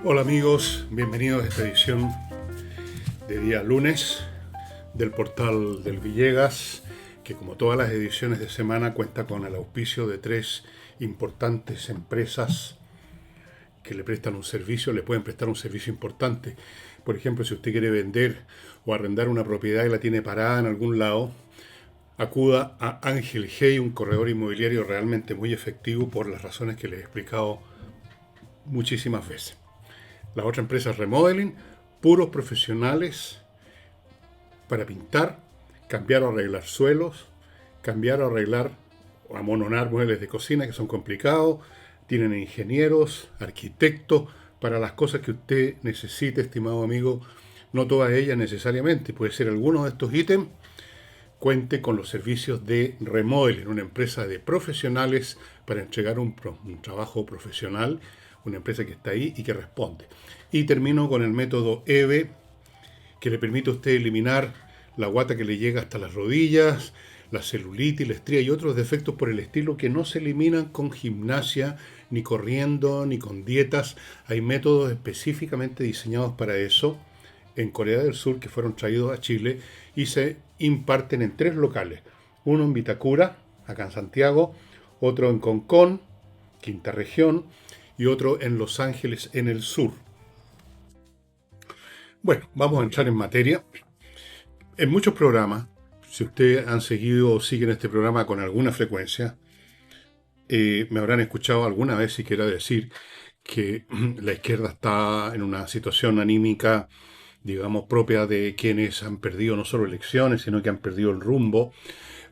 Hola amigos, bienvenidos a esta edición de día lunes del portal del Villegas, que como todas las ediciones de semana cuenta con el auspicio de tres importantes empresas que le prestan un servicio, le pueden prestar un servicio importante. Por ejemplo, si usted quiere vender o arrendar una propiedad y la tiene parada en algún lado, acuda a Ángel Hey, un corredor inmobiliario realmente muy efectivo por las razones que les he explicado muchísimas veces. La otra empresa es Remodeling, puros profesionales para pintar, cambiar o arreglar suelos, cambiar o arreglar o amononar muebles de cocina que son complicados. Tienen ingenieros, arquitectos, para las cosas que usted necesite, estimado amigo. No todas ellas necesariamente, puede ser alguno de estos ítems. Cuente con los servicios de Remodeling, una empresa de profesionales para entregar un trabajo profesional, una empresa que está ahí y que responde. Y termino con el método EVE, que le permite a usted eliminar la guata que le llega hasta las rodillas, la celulitis, la estría y otros defectos por el estilo que no se eliminan con gimnasia, ni corriendo, ni con dietas. Hay métodos específicamente diseñados para eso en Corea del Sur que fueron traídos a Chile y se imparten en tres locales. Uno en Vitacura, acá en Santiago, otro en Concón, quinta región, y otro en Los Ángeles, en el sur. Bueno, vamos a entrar en materia. En muchos programas, si ustedes han seguido o siguen este programa con alguna frecuencia, me habrán escuchado alguna vez siquiera decir que la izquierda está en una situación anímica, digamos, propia de quienes han perdido no solo elecciones, sino que han perdido el rumbo,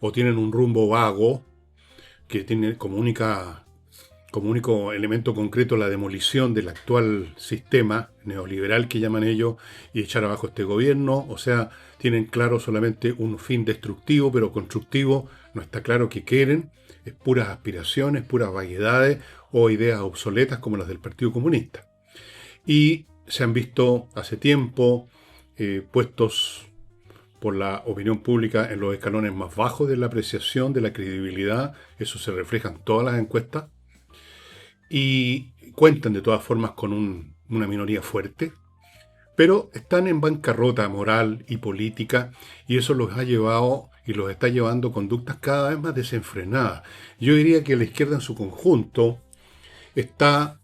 o tienen un rumbo vago, que tiene como único elemento concreto la demolición del actual sistema neoliberal que llaman ellos y echar abajo este gobierno. O sea, tienen claro solamente un fin destructivo, pero constructivo no está claro qué quieren. Es puras aspiraciones, puras vaguedades o ideas obsoletas como las del Partido Comunista. Y se han visto hace tiempo puestos por la opinión pública en los escalones más bajos de la apreciación, de la credibilidad. Eso se refleja en todas las encuestas. Y cuentan de todas formas con una minoría fuerte, pero están en bancarrota moral y política y eso los ha llevado y los está llevando conductas cada vez más desenfrenadas. Yo diría que la izquierda en su conjunto está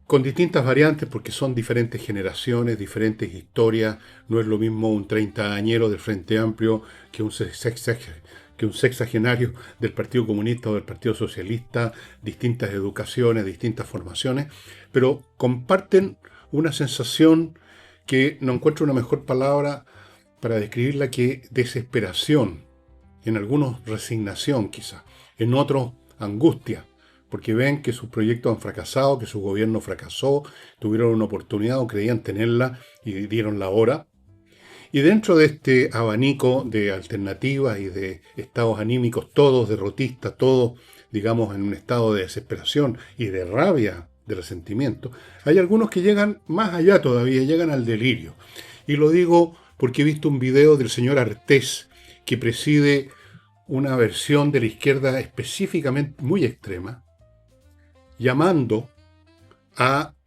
con distintas variantes porque son diferentes generaciones, diferentes historias. No es lo mismo un treintañero del Frente Amplio que un sexagenario del Partido Comunista o del Partido Socialista, distintas educaciones, distintas formaciones, pero comparten una sensación que no encuentro una mejor palabra para describirla que desesperación, en algunos resignación quizá, en otros angustia, porque ven que sus proyectos han fracasado, que su gobierno fracasó, tuvieron una oportunidad o creían tenerla y dieron la hora. Y dentro de este abanico de alternativas y de estados anímicos, todos derrotistas, todos, digamos, en un estado de desesperación y de rabia, de resentimiento, hay algunos que llegan más allá todavía, llegan al delirio. Y lo digo porque he visto un video del señor Artés, que preside una versión de la izquierda específicamente muy extrema, llamando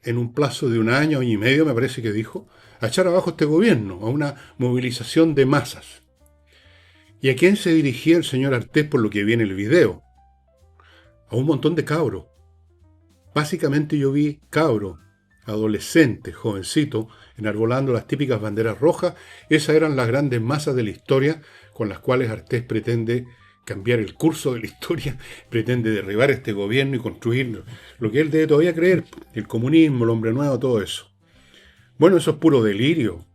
en un plazo de un año y medio, me parece que dijo, a echar abajo este gobierno, a una movilización de masas. ¿Y a quién se dirigía el señor Artés por lo que viene el video? A un montón de cabros. Básicamente yo vi cabros, adolescentes, jovencitos, enarbolando las típicas banderas rojas. Esas eran las grandes masas de la historia con las cuales Artés pretende cambiar el curso de la historia, pretende derribar este gobierno y construir lo que él debe todavía creer, el comunismo, el hombre nuevo, todo eso. Bueno, eso es puro delirio.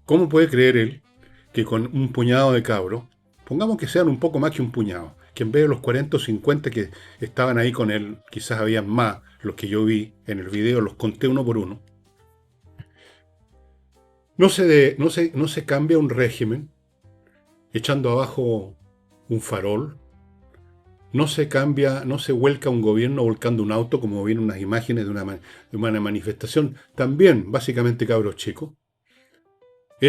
¿Cómo puede creer él que con un puñado de cabros, pongamos que sean un poco más que un puñado, que en vez de los 40 o 50 que estaban ahí con él, quizás habían más, los que yo vi en el video, los conté uno por uno, no se cambia un régimen echando abajo un farol, no se cambia, no se vuelca un gobierno volcando un auto, como vienen unas imágenes de una manifestación, también básicamente cabros chicos.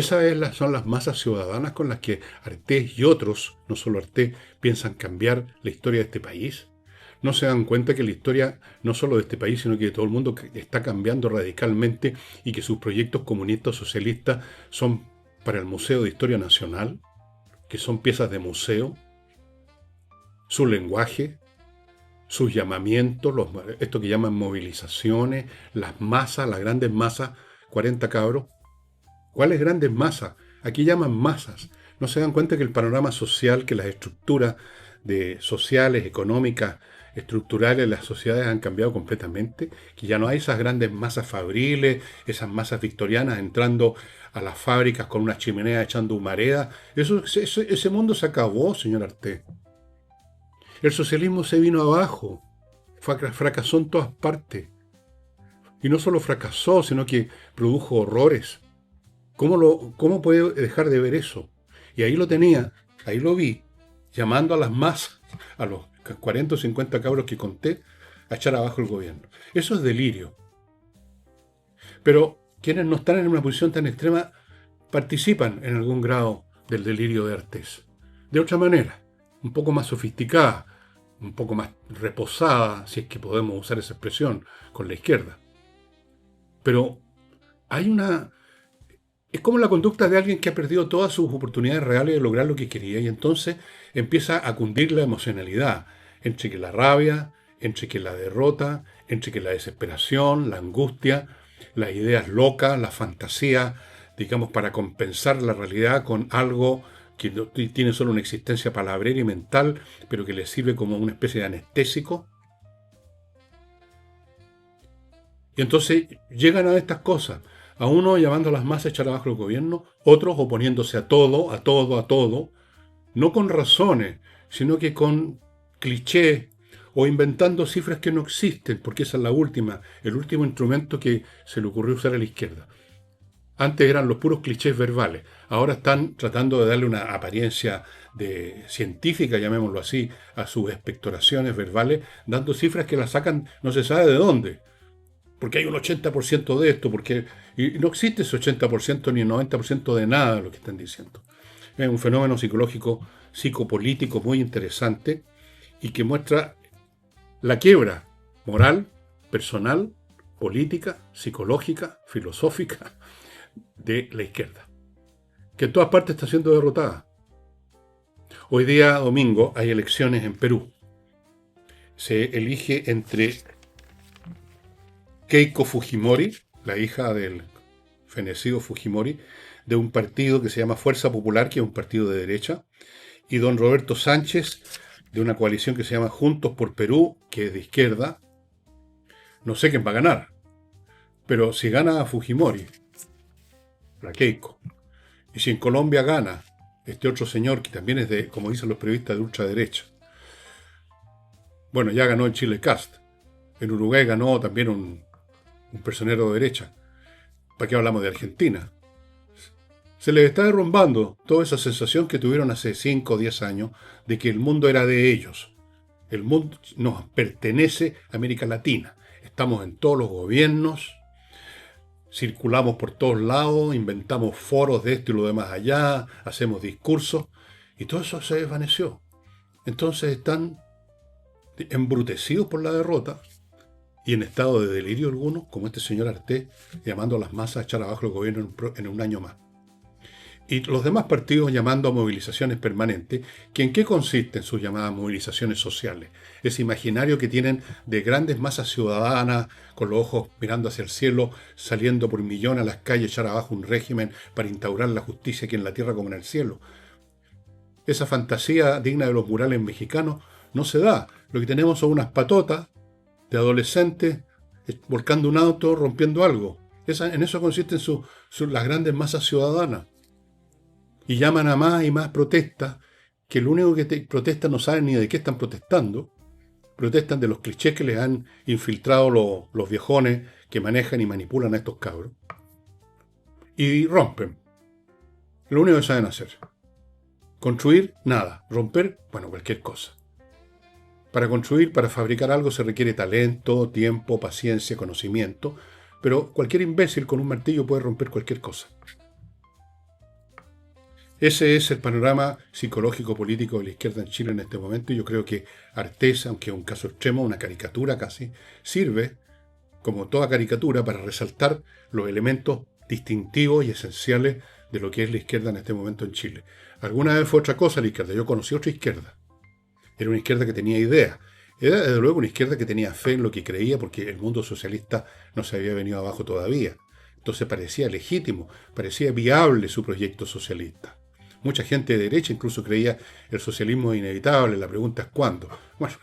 Son las masas ciudadanas con las que Artés y otros, no solo Artés, piensan cambiar la historia de este país. No se dan cuenta que la historia, no solo de este país, sino que de todo el mundo, está cambiando radicalmente y que sus proyectos comunistas o socialistas son para el Museo de Historia Nacional, que son piezas de museo, su lenguaje, sus llamamientos, esto que llaman movilizaciones, las masas, las grandes masas, 40 cabros. ¿Cuáles grandes masas? Aquí llaman masas. No se dan cuenta que el panorama social, que las estructuras sociales, económicas, estructurales de las sociedades han cambiado completamente, que ya no hay esas grandes masas fabriles, esas masas victorianas entrando a las fábricas con una chimenea echando humareda. Ese mundo se acabó, señor Arte. El socialismo se vino abajo, fracasó en todas partes. Y no solo fracasó, sino que produjo horrores. ¿Cómo puede dejar de ver eso? Y ahí lo tenía, ahí lo vi, llamando a las masas, a los 40 o 50 cabros que conté, a echar abajo el gobierno. Eso es delirio. Pero quienes no están en una posición tan extrema participan en algún grado del delirio de Artés. De otra manera, un poco más sofisticada, un poco más reposada, si es que podemos usar esa expresión, con la izquierda. Pero es como la conducta de alguien que ha perdido todas sus oportunidades reales de lograr lo que quería y entonces empieza a cundir la emocionalidad, entre que la rabia, entre que la derrota, entre que la desesperación, la angustia, las ideas locas, la fantasía, digamos, para compensar la realidad con algo que tiene solo una existencia palabrera y mental, pero que le sirve como una especie de anestésico. Y entonces llegan a estas cosas. A uno llamando a las masas a echar abajo el gobierno, otros oponiéndose a todo, no con razones, sino que con clichés o inventando cifras que no existen, porque esa es el último instrumento que se le ocurrió usar a la izquierda. Antes eran los puros clichés verbales, ahora están tratando de darle una apariencia científica, llamémoslo así, a sus expectoraciones verbales, dando cifras que las sacan no se sabe de dónde. Porque hay un 80% de esto, y no existe ese 80% ni el 90% de nada de lo que están diciendo. Es un fenómeno psicológico, psicopolítico muy interesante y que muestra la quiebra moral, personal, política, psicológica, filosófica de la izquierda, que en todas partes está siendo derrotada. Hoy día, domingo, hay elecciones en Perú. Se elige entre Keiko Fujimori, la hija del fenecido Fujimori, de un partido que se llama Fuerza Popular, que es un partido de derecha, y don Roberto Sánchez, de una coalición que se llama Juntos por Perú, que es de izquierda. No sé quién va a ganar, pero si gana Fujimori, la Keiko, y si en Colombia gana este otro señor, que también es de, como dicen los periodistas, de ultraderecha. Bueno, ya ganó en Chile Kast. En Uruguay ganó también un personero de derecha. ¿Para qué hablamos de Argentina? Se les está derrumbando toda esa sensación que tuvieron hace 5 o 10 años de que el mundo era de ellos. El mundo nos pertenece a América Latina. Estamos en todos los gobiernos, circulamos por todos lados, inventamos foros de esto y lo demás allá, hacemos discursos, y todo eso se desvaneció. Entonces están embrutecidos por la derrota y en estado de delirio algunos, como este señor Artés, llamando a las masas a echar abajo el gobierno en un año más. Y los demás partidos llamando a movilizaciones permanentes, que ¿en qué consisten sus llamadas movilizaciones sociales? Ese imaginario que tienen de grandes masas ciudadanas, con los ojos mirando hacia el cielo, saliendo por millón a las calles a echar abajo un régimen para instaurar la justicia aquí en la tierra como en el cielo. Esa fantasía digna de los murales mexicanos no se da. Lo que tenemos son unas patotas de adolescentes volcando un auto, rompiendo algo. En eso consisten las grandes masas ciudadanas. Y llaman a más y más protestas, que lo único que protestan no saben ni de qué están protestando. Protestan de los clichés que les han infiltrado los viejones que manejan y manipulan a estos cabros. Y rompen. Lo único que saben hacer. Construir, nada. Romper, bueno, cualquier cosa. Para construir, para fabricar algo se requiere talento, tiempo, paciencia, conocimiento, pero cualquier imbécil con un martillo puede romper cualquier cosa. Ese es el panorama psicológico-político de la izquierda en Chile en este momento. Y yo creo que Artés, aunque es un caso extremo, una caricatura casi, sirve, como toda caricatura, para resaltar los elementos distintivos y esenciales de lo que es la izquierda en este momento en Chile. Alguna vez fue otra cosa la izquierda. Yo conocí otra izquierda. Era una izquierda que tenía ideas. Era desde luego una izquierda que tenía fe en lo que creía, porque el mundo socialista no se había venido abajo todavía. Entonces parecía legítimo, parecía viable su proyecto socialista. Mucha gente de derecha incluso creía el socialismo inevitable. La pregunta es cuándo. Bueno,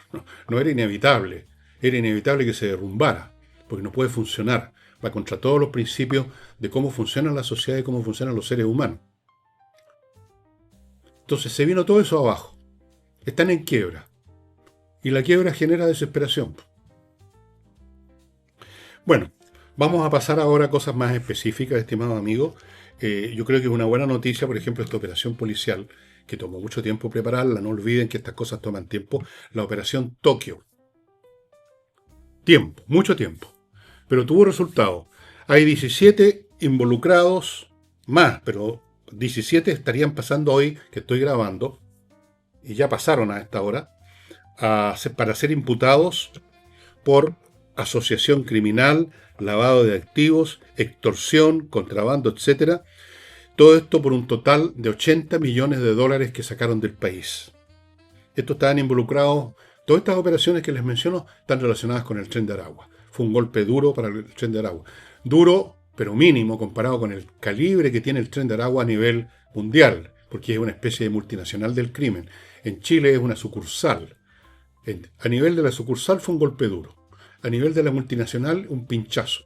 no era inevitable. Era inevitable que se derrumbara, porque no puede funcionar. Va contra todos los principios de cómo funciona la sociedad y cómo funcionan los seres humanos. Entonces se vino todo eso abajo. Están en quiebra. Y la quiebra genera desesperación. Bueno, vamos a pasar ahora a cosas más específicas, estimados amigos. Yo creo que es una buena noticia, por ejemplo, esta operación policial, que tomó mucho tiempo prepararla. No olviden que estas cosas toman tiempo. La operación Tokio. Tiempo, mucho tiempo. Pero tuvo resultado. Hay 17 involucrados más, pero 17 estarían pasando hoy, que estoy grabando, y ya pasaron a esta hora, para ser imputados por asociación criminal, lavado de activos, extorsión, contrabando, etc. Todo esto por un total de 80 millones de dólares que sacaron del país. Estos estaban involucrados, todas estas operaciones que les menciono están relacionadas con el Tren de Aragua. Fue un golpe duro para el Tren de Aragua. Duro, pero mínimo, comparado con el calibre que tiene el Tren de Aragua a nivel mundial, porque es una especie de multinacional del crimen. En Chile es una sucursal. A nivel de la sucursal fue un golpe duro. A nivel de la multinacional, un pinchazo.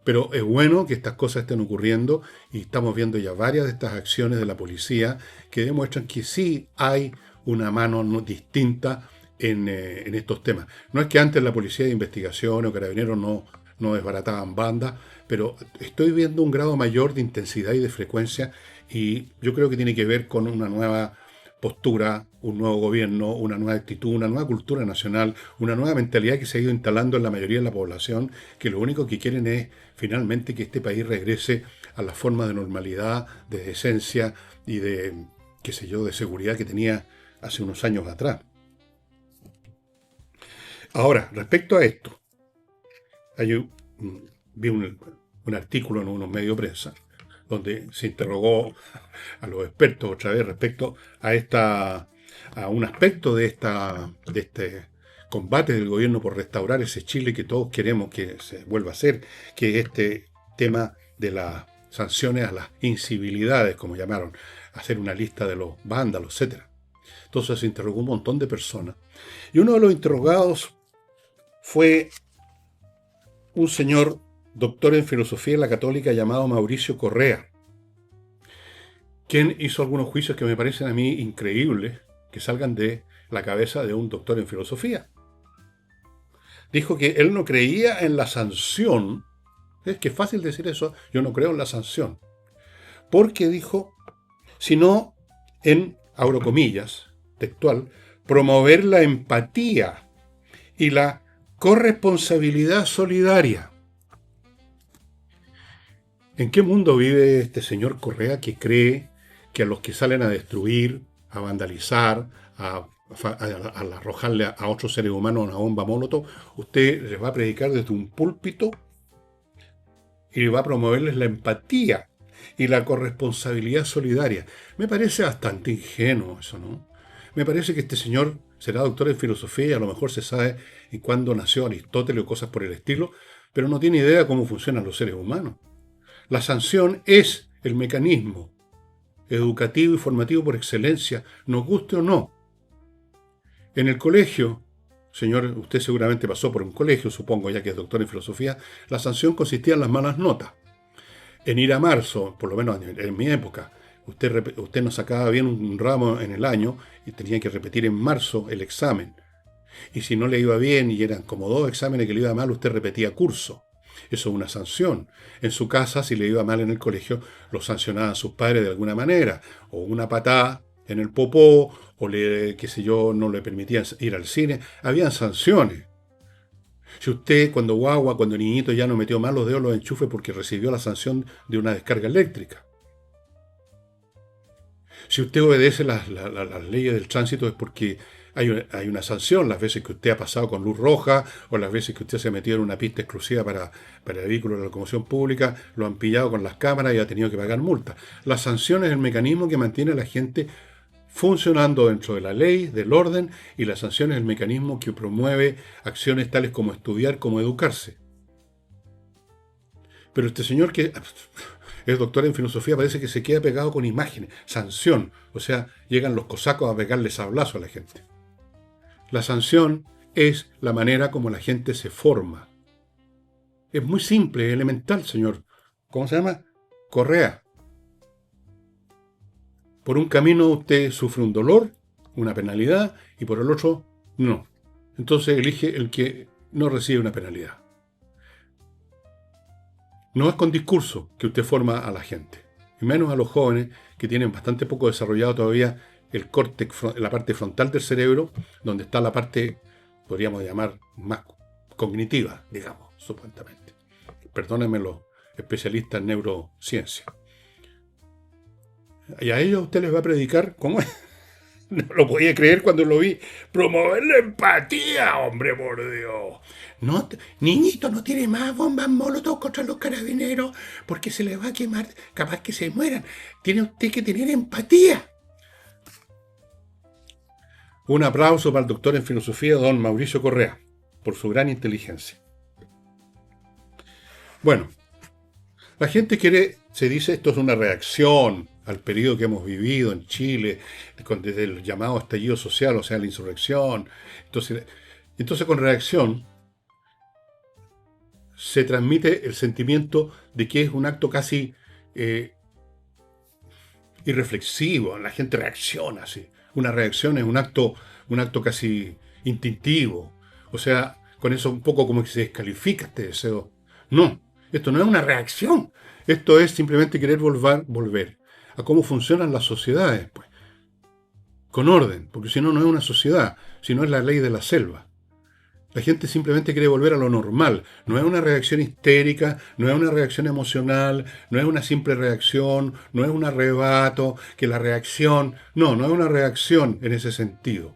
Pero es bueno que estas cosas estén ocurriendo y estamos viendo ya varias de estas acciones de la policía que demuestran que sí hay una mano distinta en estos temas. No es que antes la policía de investigación o carabineros no desbarataban bandas, pero estoy viendo un grado mayor de intensidad y de frecuencia y yo creo que tiene que ver con una nueva postura, un nuevo gobierno, una nueva actitud, una nueva cultura nacional, una nueva mentalidad que se ha ido instalando en la mayoría de la población, que lo único que quieren es finalmente que este país regrese a la forma de normalidad, de decencia y de, qué sé yo, de seguridad que tenía hace unos años atrás. Ahora, respecto a esto, vi un artículo en unos medios de prensa donde se interrogó a los expertos otra vez respecto a un aspecto de este combate del gobierno por restaurar ese Chile que todos queremos que se vuelva a hacer, que es este tema de las sanciones a las incivilidades, como llamaron, hacer una lista de los vándalos, etc. Entonces se interrogó un montón de personas. Y uno de los interrogados fue un señor doctor en filosofía en la Católica llamado Mauricio Correa, quien hizo algunos juicios que me parecen a mí increíbles, que salgan de la cabeza de un doctor en filosofía. Dijo que él no creía en la sanción. Es que es fácil decir eso, yo no creo en la sanción. Porque dijo, sino en, abro comillas, textual, promover la empatía y la corresponsabilidad solidaria. ¿En qué mundo vive este señor Correa que cree que a los que salen a destruir, a vandalizar, a arrojarle a otros seres humanos una bomba molotov, usted les va a predicar desde un púlpito y va a promoverles la empatía y la corresponsabilidad solidaria? Me parece bastante ingenuo eso, ¿no? Me parece que este señor será doctor en filosofía y a lo mejor se sabe en cuándo nació Aristóteles o cosas por el estilo, pero no tiene idea de cómo funcionan los seres humanos. La sanción es el mecanismo educativo y formativo por excelencia, nos guste o no. En el colegio, señor, usted seguramente pasó por un colegio, supongo ya que es doctor en filosofía, la sanción consistía en las malas notas. En ir a marzo, por lo menos en mi época, usted no sacaba bien un ramo en el año y tenía que repetir en marzo el examen. Y si no le iba bien y eran como 2 exámenes que le iba mal, usted repetía curso. Eso es una sanción. En su casa, si le iba mal en el colegio, lo sancionaban sus padres de alguna manera. O una patada en el popó, o qué sé yo, no le permitían ir al cine. Habían sanciones. Si usted, cuando niñito, ya no metió mal los dedos en los enchufes porque recibió la sanción de una descarga eléctrica. Si usted obedece las leyes del tránsito es porque hay una sanción, las veces que usted ha pasado con luz roja o las veces que usted se ha metido en una pista exclusiva para vehículos de locomoción pública, lo han pillado con las cámaras y ha tenido que pagar multa. La sanción es el mecanismo que mantiene a la gente funcionando dentro de la ley, del orden, y la sanción es el mecanismo que promueve acciones tales como estudiar, como educarse. Pero este señor que es doctor en filosofía parece que se queda pegado con imágenes, sanción, o sea, llegan los cosacos a pegarle sablazo a la gente. La sanción es la manera como la gente se forma. Es muy simple, elemental, señor. ¿Cómo se llama? Correa. Por un camino usted sufre un dolor, una penalidad, y por el otro, no. Entonces elige el que no recibe una penalidad. No es con discurso que usted forma a la gente, y menos a los jóvenes que tienen bastante poco desarrollado todavía el córtex, la parte frontal del cerebro, donde está la parte, podríamos llamar, más cognitiva, digamos, supuestamente. Perdónenme los especialistas en neurociencia. Y a ellos usted les va a predicar, ¿cómo es? No lo podía creer cuando lo vi. Promover la empatía, hombre, por Dios. No, niñito, no tiene más bombas molotov contra los carabineros porque se les va a quemar, capaz que se mueran. Tiene usted que tener empatía. Un aplauso para el doctor en filosofía, don Mauricio Correa, por su gran inteligencia. Bueno, la gente se dice esto es una reacción al periodo que hemos vivido en Chile, desde el llamado estallido social, o sea, la insurrección. Entonces con reacción se transmite el sentimiento de que es un acto casi irreflexivo. La gente reacciona así. Una reacción es un acto casi instintivo. O sea, con eso un poco como que se descalifica este deseo. No, esto no es una reacción. Esto es simplemente querer volver a cómo funcionan las sociedades, pues. Con orden, porque si no, no es una sociedad, sino es la ley de la selva. La gente simplemente quiere volver a lo normal. No es una reacción histérica, no es una reacción emocional, no es una simple reacción, no es un arrebato, que la reacción... No es una reacción en ese sentido.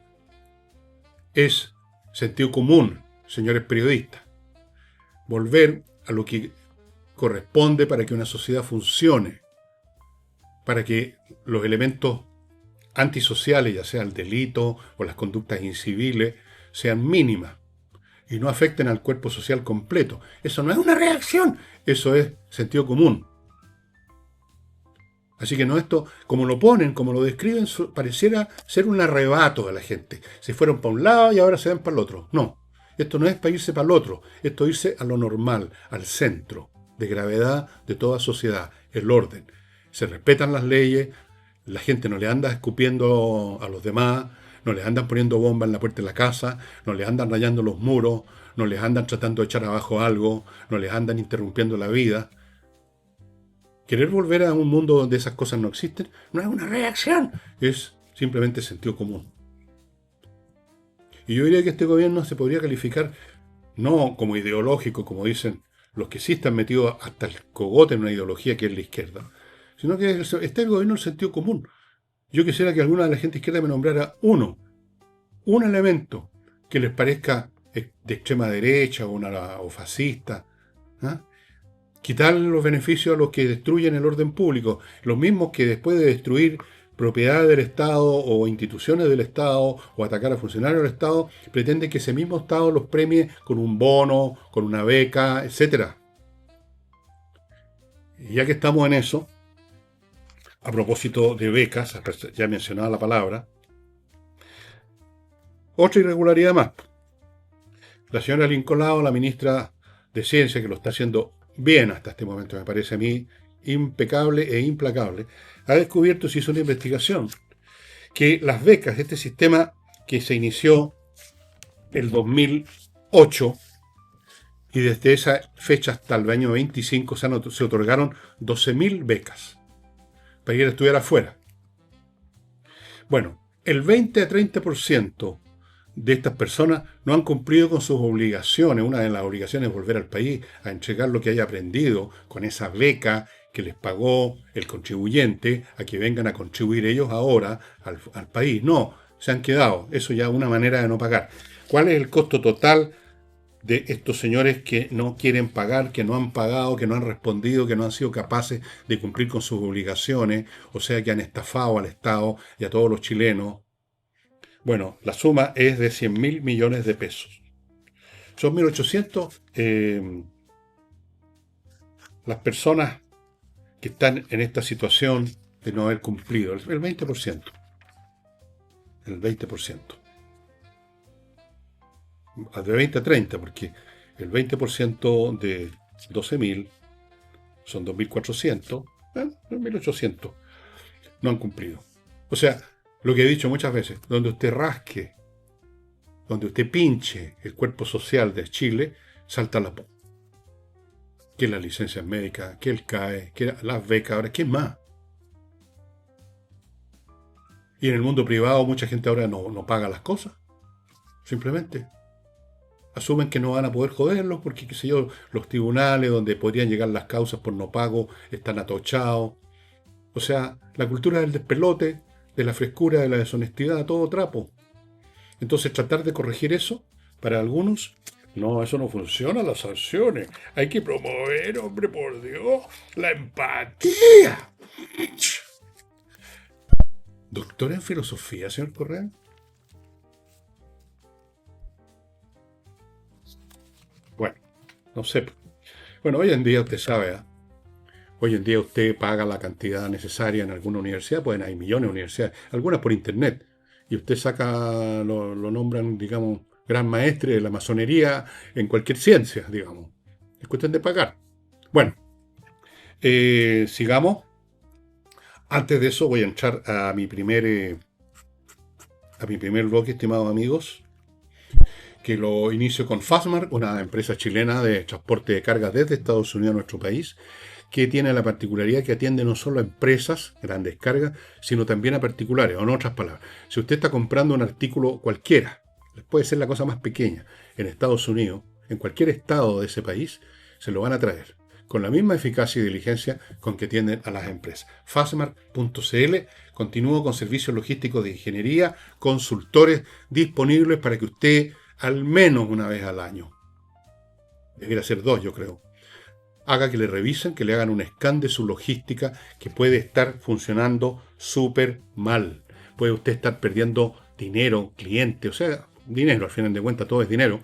Es sentido común, señores periodistas. Volver a lo que corresponde para que una sociedad funcione, para que los elementos antisociales, ya sea el delito o las conductas inciviles, sean mínimas y no afecten al cuerpo social completo. Eso no es una reacción, eso es sentido común. Así que no esto, como lo ponen, como lo describen, pareciera ser un arrebato de la gente. Se fueron para un lado y ahora se van para el otro. No, esto no es para irse para el otro, esto es irse a lo normal, al centro de gravedad de toda sociedad, el orden. Se respetan las leyes, la gente no le anda escupiendo a los demás, no les andan poniendo bombas en la puerta de la casa, no les andan rayando los muros, no les andan tratando de echar abajo algo, no les andan interrumpiendo la vida. Querer volver a un mundo donde esas cosas no existen no es una reacción, es simplemente sentido común. Y yo diría que este gobierno se podría calificar no como ideológico, como dicen los que sí están metidos hasta el cogote en una ideología que es la izquierda, sino que está el gobierno del sentido común. Yo quisiera que alguna de la gente izquierda me nombrara un elemento que les parezca de extrema derecha o fascista. ¿Ah? Quitar los beneficios a los que destruyen el orden público, los mismos que después de destruir propiedades del Estado o instituciones del Estado o atacar a funcionarios del Estado, pretenden que ese mismo Estado los premie con un bono, con una beca, etc. Y ya que estamos en eso, a propósito de becas, ya mencionaba la palabra, otra irregularidad más. La señora Lincolao, la ministra de Ciencia, que lo está haciendo bien hasta este momento, me parece a mí, impecable e implacable, ha descubierto, se hizo una investigación, que las becas, este sistema que se inició el 2008, y desde esa fecha hasta el año 25 se otorgaron 12.000 becas para ir a estudiar afuera. Bueno, el 20 a 30% de estas personas no han cumplido con sus obligaciones. Una de las obligaciones es volver al país a entregar lo que haya aprendido con esa beca que les pagó el contribuyente a que vengan a contribuir ellos ahora al país. No, se han quedado. Eso ya es una manera de no pagar. ¿Cuál es el costo total de estos señores que no quieren pagar, que no han pagado, que no han respondido, que no han sido capaces de cumplir con sus obligaciones, o sea, que han estafado al Estado y a todos los chilenos? Bueno, la suma es de 100.000 millones de pesos. Son 1.800 las personas que están en esta situación de no haber cumplido, el 20%. El 20%. De 20 a 30, porque el 20% de 12.000 son 2.400, 2.800 no han cumplido. O sea, lo que he dicho muchas veces, donde usted rasque, donde usted pinche el cuerpo social de Chile, salta la PO. Que las licencias médicas, que el CAE, que las becas, ahora, ¿qué más? Y en el mundo privado mucha gente ahora no paga las cosas. Simplemente asumen que no van a poder joderlos porque, qué sé yo, los tribunales donde podrían llegar las causas por no pago están atochados. O sea, la cultura del despelote, de la frescura, de la deshonestidad, a todo trapo. Entonces tratar de corregir eso, para algunos, no, eso no funciona, las sanciones. Hay que promover, hombre, por Dios, la empatía. Doctor en filosofía, señor Correa. Bueno, no sé. Bueno, hoy en día usted sabe, ¿eh? Hoy en día usted paga la cantidad necesaria en alguna universidad, pues hay millones de universidades, algunas por internet, y usted saca, lo nombran, digamos, gran maestre de la masonería en cualquier ciencia, digamos. Es cuestión de pagar. Bueno, sigamos. Antes de eso voy a entrar a mi primer bloque, estimados amigos, que lo inicio con Fastmark, una empresa chilena de transporte de carga desde Estados Unidos a nuestro país, que tiene la particularidad que atiende no solo a empresas, grandes cargas, sino también a particulares, o en otras palabras. Si usted está comprando un artículo cualquiera, puede ser la cosa más pequeña, en Estados Unidos, en cualquier estado de ese país, se lo van a traer, con la misma eficacia y diligencia con que atienden a las empresas. Fastmark.cl continúa con servicios logísticos de ingeniería, consultores disponibles para que usted, al menos una vez al año, debería ser 2, yo creo, haga que le revisen, que le hagan un scan de su logística, que puede estar funcionando súper mal. Puede usted estar perdiendo dinero, cliente, o sea, dinero, al final de cuentas todo es dinero,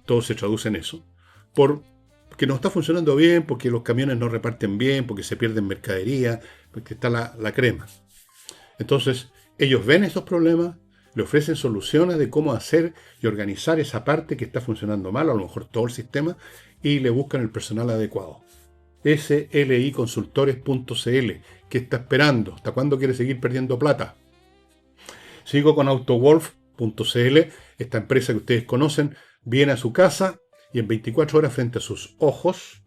todo se traduce en eso, porque no está funcionando bien, porque los camiones no reparten bien, porque se pierden mercadería, porque está la crema. Entonces, ellos ven estos problemas, le ofrecen soluciones de cómo hacer y organizar esa parte que está funcionando mal, a lo mejor todo el sistema, y le buscan el personal adecuado. sliconsultores.cl. ¿Qué está esperando? ¿Hasta cuándo quiere seguir perdiendo plata? Sigo con autowolf.cl. Esta empresa que ustedes conocen viene a su casa y en 24 horas frente a sus ojos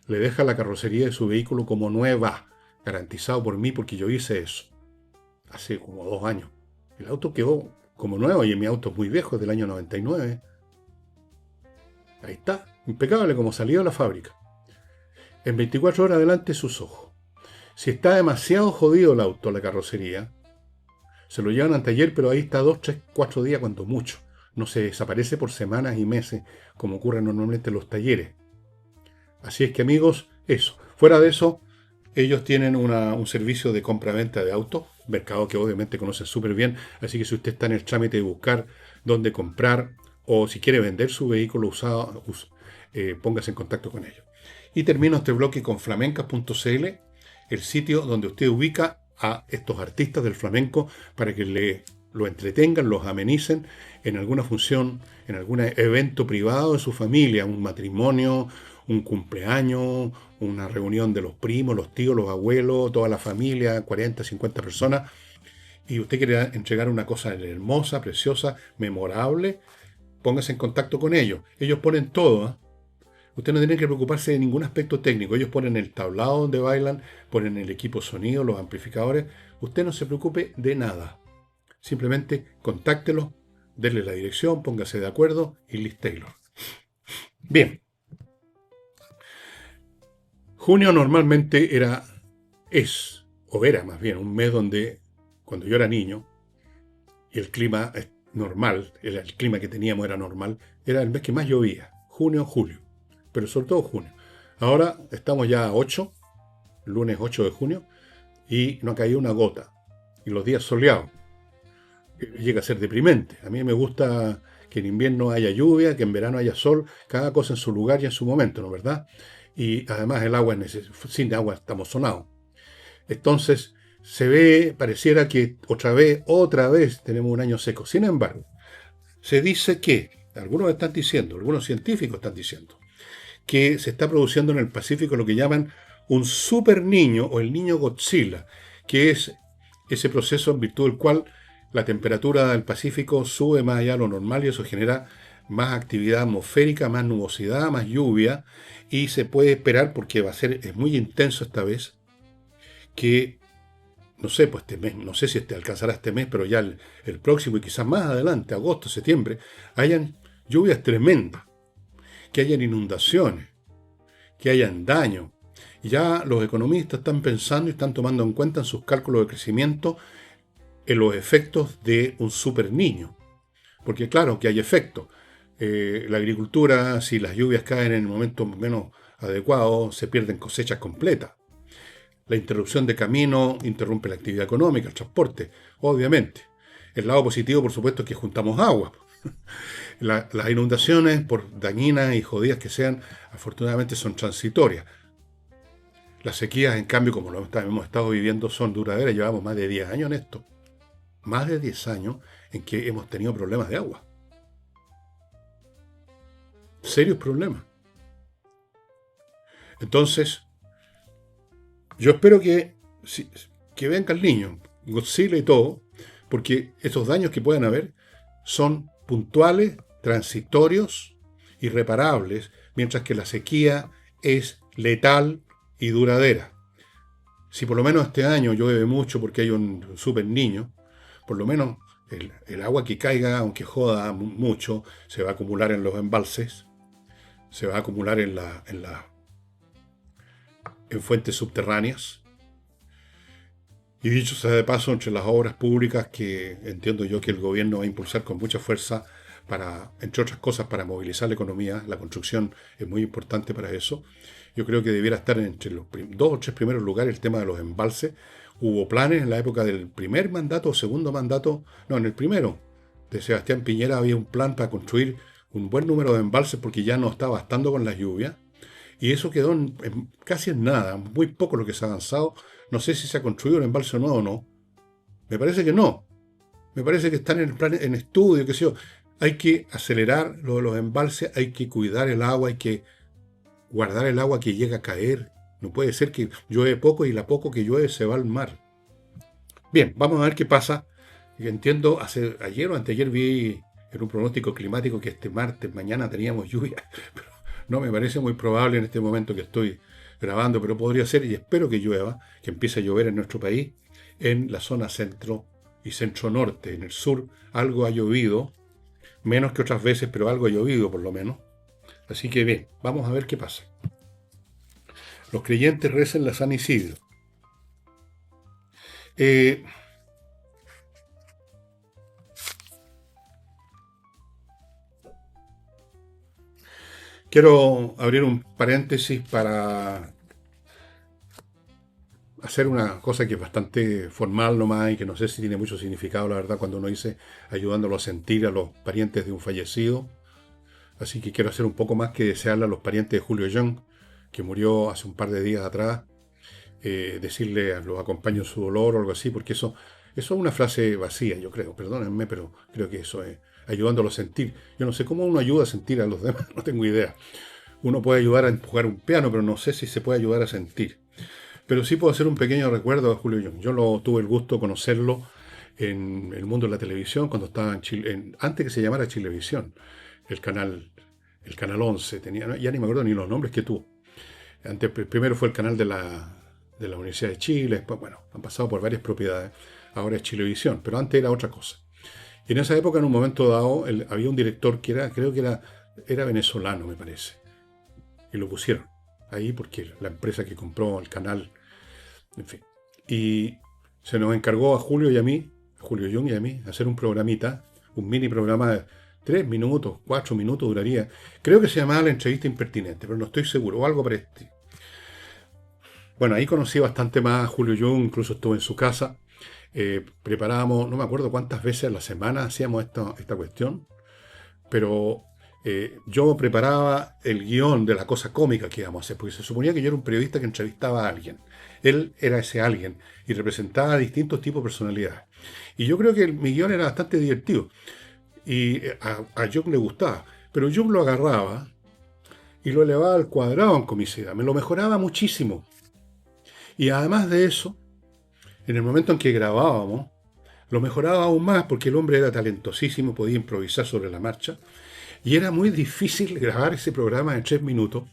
le deja la carrocería de su vehículo como nueva, garantizado por mí porque yo hice eso hace como 2 años. El auto quedó como nuevo y mi auto es muy viejo, es del año 99. Ahí está, impecable como salió de la fábrica. En 24 horas adelante sus ojos. Si está demasiado jodido el auto, la carrocería, se lo llevan al taller, pero ahí está 2, 3, 4 días cuando mucho. No se desaparece por semanas y meses, como ocurre normalmente en los talleres. Así es que, amigos, eso. Fuera de eso, ellos tienen un servicio de compra-venta de autos, mercado que obviamente conocen súper bien, así que si usted está en el trámite de buscar dónde comprar o si quiere vender su vehículo usado, póngase en contacto con ellos. Y termino este bloque con flamencas.cl, el sitio donde usted ubica a estos artistas del flamenco para que lo entretengan, los amenicen en alguna función, en algún evento privado de su familia, un matrimonio, un cumpleaños, una reunión de los primos, los tíos, los abuelos, toda la familia, 40, 50 personas, y usted quiere entregar una cosa hermosa, preciosa, memorable, póngase en contacto con ellos. Ellos ponen todo, ¿eh? Usted no tiene que preocuparse de ningún aspecto técnico. Ellos ponen el tablado donde bailan, ponen el equipo sonido, los amplificadores. Usted no se preocupe de nada. Simplemente contáctelo, denle la dirección, póngase de acuerdo y Liz Taylor. Bien. Junio normalmente era más bien, un mes donde, cuando yo era niño, y el clima es normal, el clima que teníamos era normal, era el mes que más llovía, junio, julio, pero sobre todo junio. Ahora estamos ya a 8, lunes 8 de junio, y no ha caído una gota. Y los días soleados. Llega a ser deprimente. A mí me gusta que en invierno haya lluvia, que en verano haya sol, cada cosa en su lugar y en su momento, ¿no es verdad? Y además el agua es necesario. Sin agua estamos sonados. Entonces, se ve, pareciera que otra vez tenemos un año seco. Sin embargo, se dice que, algunos están diciendo, algunos científicos están diciendo, que se está produciendo en el Pacífico lo que llaman un super niño o el niño Godzilla, que es ese proceso en virtud del cual la temperatura del Pacífico sube más allá de lo normal y eso genera más actividad atmosférica, más nubosidad, más lluvia y se puede esperar, porque es muy intenso esta vez, que no sé, pues este mes, no sé si alcanzará este mes, pero ya el próximo y quizás más adelante, agosto, septiembre, hayan lluvias tremendas, que hayan inundaciones, que hayan daño. Ya los economistas están pensando y están tomando en cuenta en sus cálculos de crecimiento en los efectos de un super niño. Porque claro que hay efectos. La agricultura, si las lluvias caen en el momento menos adecuado, se pierden cosechas completas. La interrupción de camino interrumpe la actividad económica, el transporte, obviamente. El lado positivo, por supuesto, es que juntamos agua. Las inundaciones, por dañinas y jodidas que sean, afortunadamente son transitorias. Las sequías, en cambio, como lo hemos estado viviendo, son duraderas. Llevamos más de 10 años en esto. Más de 10 años en que hemos tenido problemas de agua. Serios problemas. Entonces, yo espero que venga el niño, Godzilla y todo, porque esos daños que puedan haber son puntuales, transitorios, irreparables, mientras que la sequía es letal y duradera. Si por lo menos este año llueve mucho porque hay un super niño, por lo menos el agua que caiga, aunque joda mucho, se va a acumular en los embalses, se va a acumular en fuentes subterráneas. Y dicho sea de paso, entre las obras públicas que entiendo yo que el gobierno va a impulsar con mucha fuerza para, entre otras cosas, para movilizar la economía, la construcción es muy importante para eso. Yo creo que debiera estar entre los 2 o 3 primeros lugares el tema de los embalses. Hubo planes en la época del primer mandato o segundo mandato, no, en el primero, de Sebastián Piñera había un plan para construir un buen número de embalses porque ya no estaba bastando con las lluvias. Y eso quedó casi en nada, muy poco lo que se ha avanzado. No sé si se ha construido un embalse nuevo o no. Me parece que no. Me parece que están en el plan, en estudio, qué sé yo. Hay que acelerar lo de los embalses, hay que cuidar el agua, hay que guardar el agua que llega a caer. No puede ser que llueve poco y la poco que llueve se va al mar. Bien, vamos a ver qué pasa. Entiendo, ayer o anteayer vi en un pronóstico climático que este martes, mañana teníamos lluvia. Pero no me parece muy probable en este momento que estoy grabando, pero podría ser y espero que llueva, que empiece a llover en nuestro país, en la zona centro y centro-norte. En el sur algo ha llovido, menos que otras veces, pero algo ha llovido por lo menos. Así que bien, vamos a ver qué pasa. Los creyentes rezan la San Isidro. Quiero abrir un paréntesis para hacer una cosa que es bastante formal nomás y que no sé si tiene mucho significado, la verdad, cuando uno dice ayudándolo a sentir a los parientes de un fallecido. Así que quiero hacer un poco más que desearle a los parientes de Julio Young, que murió hace un par de días atrás, decirle los acompaño en su dolor o algo así, porque eso es una frase vacía, yo creo, perdónenme, pero creo que eso es ayudándolo a sentir. Yo no sé cómo uno ayuda a sentir a los demás, no tengo idea. Uno puede ayudar a empujar un piano, pero no sé si se puede ayudar a sentir. Pero sí puedo hacer un pequeño tuve el gusto de conocerlo en el mundo de la televisión, cuando estaba en Chile, antes que se llamara Chilevisión, el canal, el canal 11, ya ni me acuerdo ni los nombres que tuvo. Antes, primero fue el canal de la Universidad de Chile, después, bueno, han pasado por varias propiedades, ahora es Chilevisión, pero antes era otra cosa. Y en esa época, en un momento dado, había un director que creo que era venezolano, me parece, y lo pusieron. ahí porque la empresa que compró el canal, en fin. Y se nos encargó a Julio y a mí, a Julio Jung y a mí, hacer un programita, un mini programa de 3 minutos, 4 minutos duraría. Creo que se llamaba La Entrevista Impertinente, pero no estoy seguro, o algo para este. Bueno, ahí conocí bastante más a Julio Jung, incluso estuve en su casa. Preparábamos, no me acuerdo cuántas veces a la semana hacíamos esta cuestión, pero yo preparaba el guión de la cosa cómica que íbamos a hacer, porque se suponía que yo era un periodista que entrevistaba a alguien. Él era ese alguien y representaba distintos tipos de personalidades. Y yo creo que mi guión era bastante divertido y a Jung le gustaba, pero Jung lo agarraba y lo elevaba al cuadrado en comicidad, me lo mejoraba muchísimo. Y además de eso, en el momento en que grabábamos, lo mejoraba aún más porque el hombre era talentosísimo, podía improvisar sobre la marcha. Y era muy difícil grabar ese programa en 3 minutos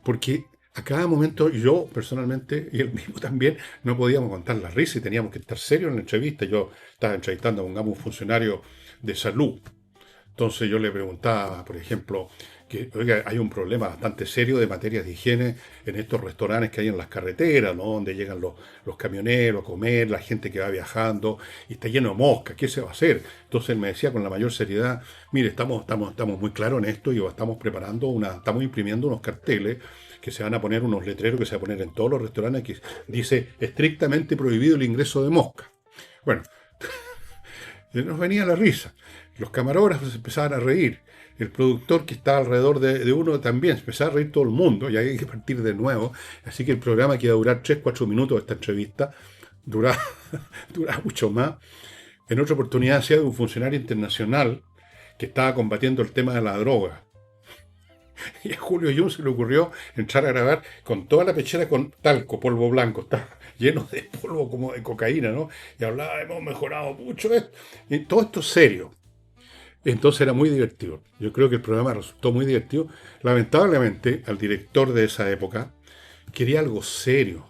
porque a cada momento yo personalmente y él mismo también no podíamos contar la risa y teníamos que estar serios en la entrevista. Yo estaba entrevistando, pongamos, un funcionario de salud. Entonces yo le preguntaba, por ejemplo, que oiga, hay un problema bastante serio de materias de higiene en estos restaurantes que hay en las carreteras, ¿no? Donde llegan los camioneros a comer, la gente que va viajando, y está lleno de moscas, ¿qué se va a hacer? Entonces él me decía con la mayor seriedad, mire, estamos muy claros en esto y estamos imprimiendo unos carteles que se van a poner, unos letreros que se van a poner en todos los restaurantes que dice estrictamente prohibido el ingreso de moscas. Bueno, nos venía la risa. Los camarógrafos empezaban a reír. El productor que estaba alrededor de uno también empezaba a reír todo el mundo. Y hay que partir de nuevo. Así que el programa que iba a durar 3-4 minutos, esta entrevista, duraba, duraba mucho más. En otra oportunidad hacía de un funcionario internacional que estaba combatiendo el tema de la droga. Y a Julio Jung se le ocurrió entrar a grabar con toda la pechera con talco, polvo blanco, está lleno de polvo como de cocaína, ¿no? Y hablaba, hemos mejorado mucho esto. Y todo esto serio. Entonces era muy divertido. Yo creo que el programa resultó muy divertido. Lamentablemente, al director de esa época quería algo serio.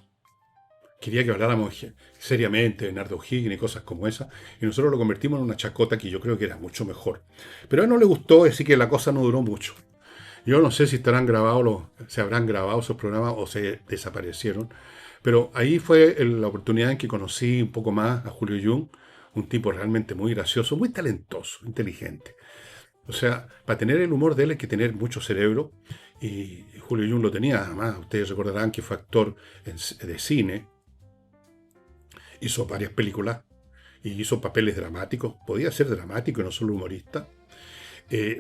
Quería que habláramos seriamente de Bernardo O'Higgins y cosas como esas. Y nosotros lo convertimos en una chacota que yo creo que era mucho mejor. Pero a él no le gustó, así que la cosa no duró mucho. Yo no sé si se habrán grabado esos programas o se desaparecieron. Pero ahí fue la oportunidad en que conocí un poco más a Julio Jung, un tipo realmente muy gracioso, muy talentoso, inteligente. O sea, para tener el humor de él hay que tener mucho cerebro. Y Julio Jung lo tenía, además. Ustedes recordarán que fue actor de cine. Hizo varias películas y hizo papeles dramáticos. Podía ser dramático y no solo humorista.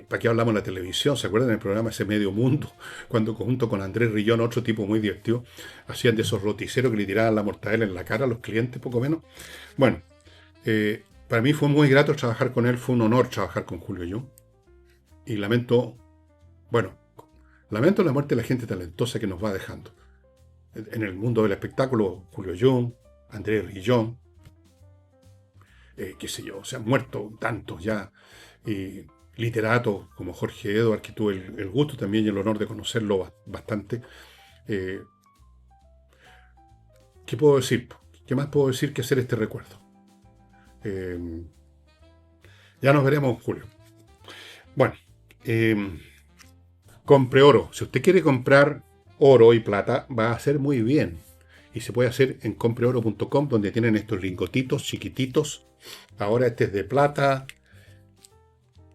¿Para qué hablamos en la televisión? ¿Se acuerdan del programa ese Medio Mundo? Cuando junto con Andrés Rillón, otro tipo muy divertido, hacían de esos roticeros que le tiraban la mortadela en la cara a los clientes, poco menos. Bueno, para mí fue muy grato trabajar con él, fue un honor trabajar con Julio Jung. Y lamento la muerte de la gente talentosa que nos va dejando. En el mundo del espectáculo, Julio Jung, Andrés Rillón, qué sé yo, se han muerto tantos ya. Literatos como Jorge Edwards, que tuve el gusto también y el honor de conocerlo bastante. ¿Qué puedo decir? ¿Qué más puedo decir que hacer este recuerdo? Ya nos veremos en julio. Bueno, compre oro. Si usted quiere comprar oro y plata, va a hacer muy bien. Y se puede hacer en compreoro.com, donde tienen estos lingotitos chiquititos. Ahora este es de plata.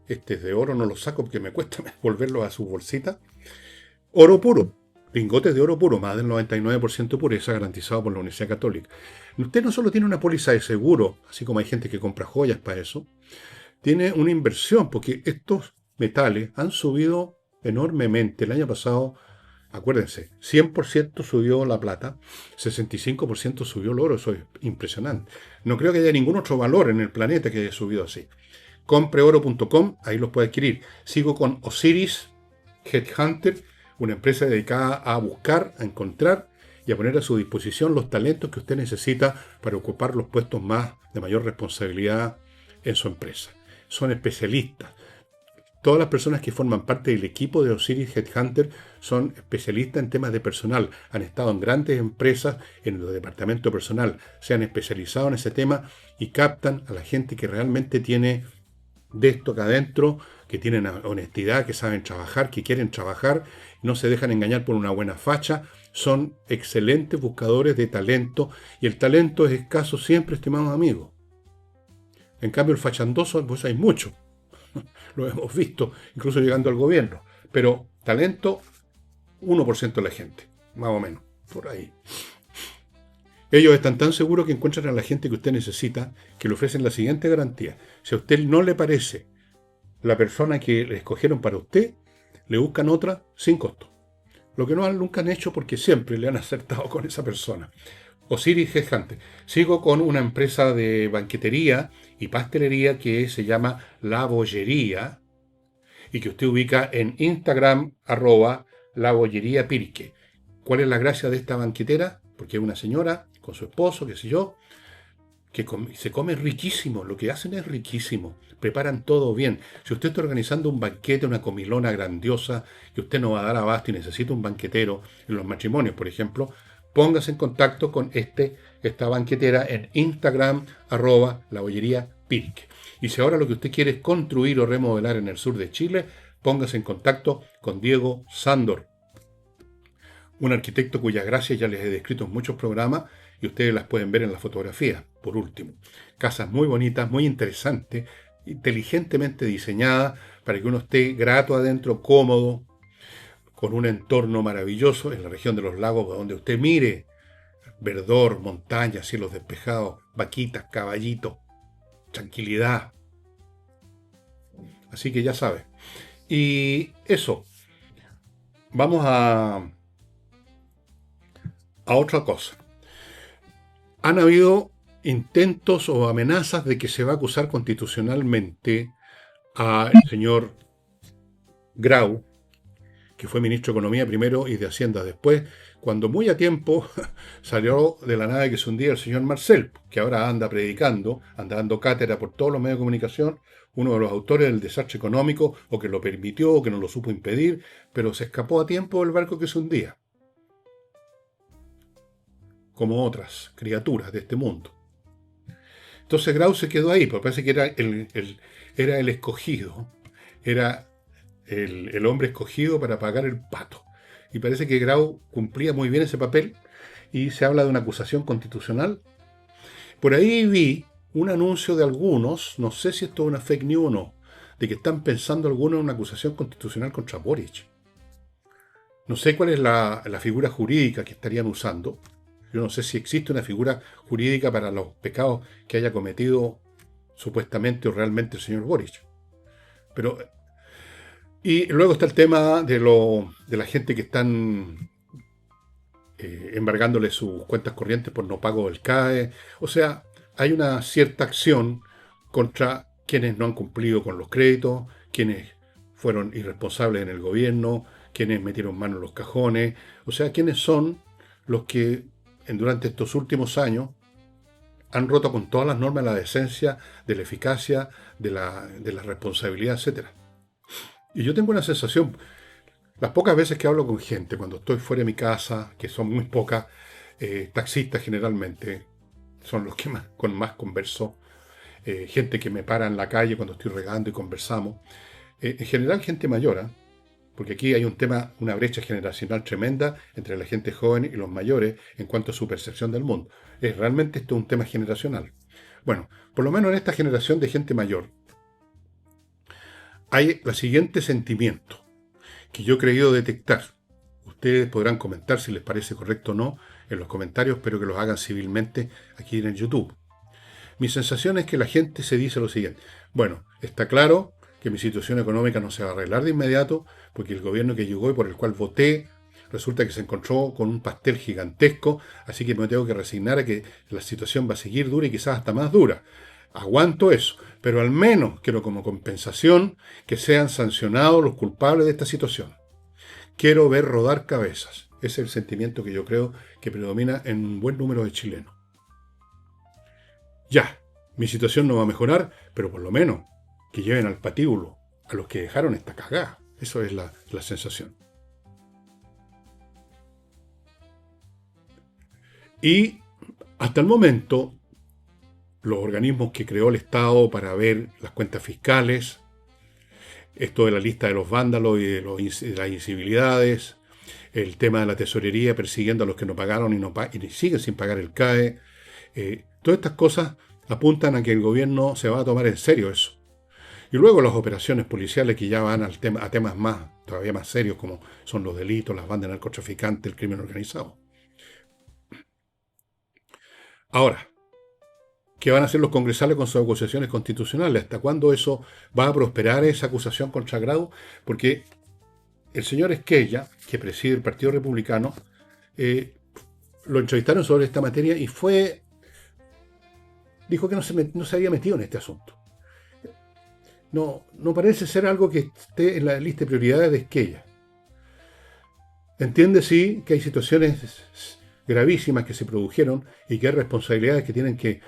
Este es de oro, no lo saco porque me cuesta volverlo a su bolsita. Oro puro, lingotes de oro puro, más del 99% pureza, garantizado por la Universidad Católica. Usted no solo tiene una póliza de seguro, así como hay gente que compra joyas para eso, tiene una inversión, porque estos metales han subido enormemente. El año pasado, acuérdense, 100% subió la plata, 65% subió el oro, eso es impresionante. No creo que haya ningún otro valor en el planeta que haya subido así. Compreoro.com, ahí los puede adquirir. Sigo con Osiris Headhunter, una empresa dedicada a buscar, a encontrar y a poner a su disposición los talentos que usted necesita para ocupar los puestos de mayor responsabilidad en su empresa. Son especialistas. Todas las personas que forman parte del equipo de Osiris Headhunter son especialistas en temas de personal. Han estado en grandes empresas, en el departamento de personal. Se han especializado en ese tema y captan a la gente que realmente tiene de esto acá adentro, que tienen honestidad, que saben trabajar, que quieren trabajar, no se dejan engañar por una buena facha, son excelentes buscadores de talento, y el talento es escaso siempre, estimados amigos. En cambio, el fachandoso, pues hay mucho, lo hemos visto, incluso llegando al gobierno, pero talento, 1% de la gente, más o menos, por ahí. Ellos están tan seguros que encuentran a la gente que usted necesita, que le ofrecen la siguiente garantía: si a usted no le parece la persona que le escogieron para usted, le buscan otra sin costo. Lo que nunca han hecho, porque siempre le han acertado con esa persona. Osiris Headhunter. Sigo con una empresa de banquetería y pastelería que se llama La Bollería y que usted ubica en Instagram, @La Bollería Pirque. ¿Cuál es la gracia de esta banquetera? Porque es una señora con su esposo, qué sé yo, que se come riquísimo, lo que hacen es riquísimo, preparan todo bien. Si usted está organizando un banquete, una comilona grandiosa, que usted no va a dar abasto y necesita un banquetero, en los matrimonios, por ejemplo, póngase en contacto con esta banquetera en Instagram, @La Bollería Pirque. Y si ahora lo que usted quiere es construir o remodelar en el sur de Chile, póngase en contacto con Diego Sándor, un arquitecto cuyas gracias ya les he descrito en muchos programas y ustedes las pueden ver en la fotografía. Por último, casas muy bonitas, muy interesantes, inteligentemente diseñadas para que uno esté grato adentro, cómodo, con un entorno maravilloso en la región de los lagos, donde usted mire verdor, montañas, cielos despejados, vaquitas, caballitos, tranquilidad. Así que ya sabe. Y eso, vamos a otra cosa. Han habido intentos o amenazas de que se va a acusar constitucionalmente al señor Grau, que fue ministro de Economía primero y de Hacienda después, cuando muy a tiempo salió de la nave que se hundía el señor Marcel, que ahora anda predicando, anda dando cátedra por todos los medios de comunicación, uno de los autores del desastre económico, o que lo permitió, o que no lo supo impedir, pero se escapó a tiempo del barco que se hundía, como otras criaturas de este mundo. Entonces Grau se quedó ahí, porque parece que era el escogido, era el hombre escogido para pagar el pato. Y parece que Grau cumplía muy bien ese papel y se habla de una acusación constitucional. Por ahí vi un anuncio de algunos, no sé si esto es una fake news o no, de que están pensando algunos en una acusación constitucional contra Boric. No sé cuál es la figura jurídica que estarían usando. Yo no sé si existe una figura jurídica para los pecados que haya cometido supuestamente o realmente el señor Boric. Pero, y luego está el tema de la gente que están embargándole sus cuentas corrientes por no pago del CAE. O sea, hay una cierta acción contra quienes no han cumplido con los créditos, quienes fueron irresponsables en el gobierno, quienes metieron mano en los cajones. O sea, quienes son los que durante estos últimos años han roto con todas las normas de la decencia, de la eficacia, de la responsabilidad, etc. Y yo tengo una sensación, las pocas veces que hablo con gente, cuando estoy fuera de mi casa, que son muy pocas, taxistas generalmente, son los que con más converso, gente que me para en la calle cuando estoy regando y conversamos, en general gente mayor, ¿eh? Porque aquí hay un tema, una brecha generacional tremenda entre la gente joven y los mayores en cuanto a su percepción del mundo. Realmente esto es un tema generacional. Bueno, por lo menos en esta generación de gente mayor hay el siguiente sentimiento que yo he creído detectar. Ustedes podrán comentar si les parece correcto o no en los comentarios, pero que los hagan civilmente aquí en el YouTube. Mi sensación es que la gente se dice lo siguiente: bueno, está claro que mi situación económica no se va a arreglar de inmediato, porque el gobierno que llegó y por el cual voté, resulta que se encontró con un pastel gigantesco, así que me tengo que resignar a que la situación va a seguir dura y quizás hasta más dura. Aguanto eso, pero al menos quiero como compensación que sean sancionados los culpables de esta situación. Quiero ver rodar cabezas. Ese es el sentimiento que yo creo que predomina en un buen número de chilenos. Ya, mi situación no va a mejorar, pero por lo menos que lleven al patíbulo a los que dejaron esta cagada. Eso es la sensación. Y hasta el momento, los organismos que creó el Estado para ver las cuentas fiscales, esto de la lista de los vándalos y de las incivilidades, el tema de la tesorería persiguiendo a los que no pagaron y siguen sin pagar el CAE. Todas estas cosas apuntan a que el gobierno se va a tomar en serio eso. Y luego las operaciones policiales que ya van a temas todavía más serios, como son los delitos, las bandas de narcotraficantes, el crimen organizado. Ahora, ¿qué van a hacer los congresales con sus acusaciones constitucionales? ¿Hasta cuándo eso va a prosperar, esa acusación contra Grau? Porque el señor Esquella, que preside el Partido Republicano, lo entrevistaron sobre esta materia y dijo que no se había metido en este asunto. No parece ser algo que esté en la lista de prioridades de Esquella. Entiende, sí, que hay situaciones gravísimas que se produjeron y que hay responsabilidades que tienen que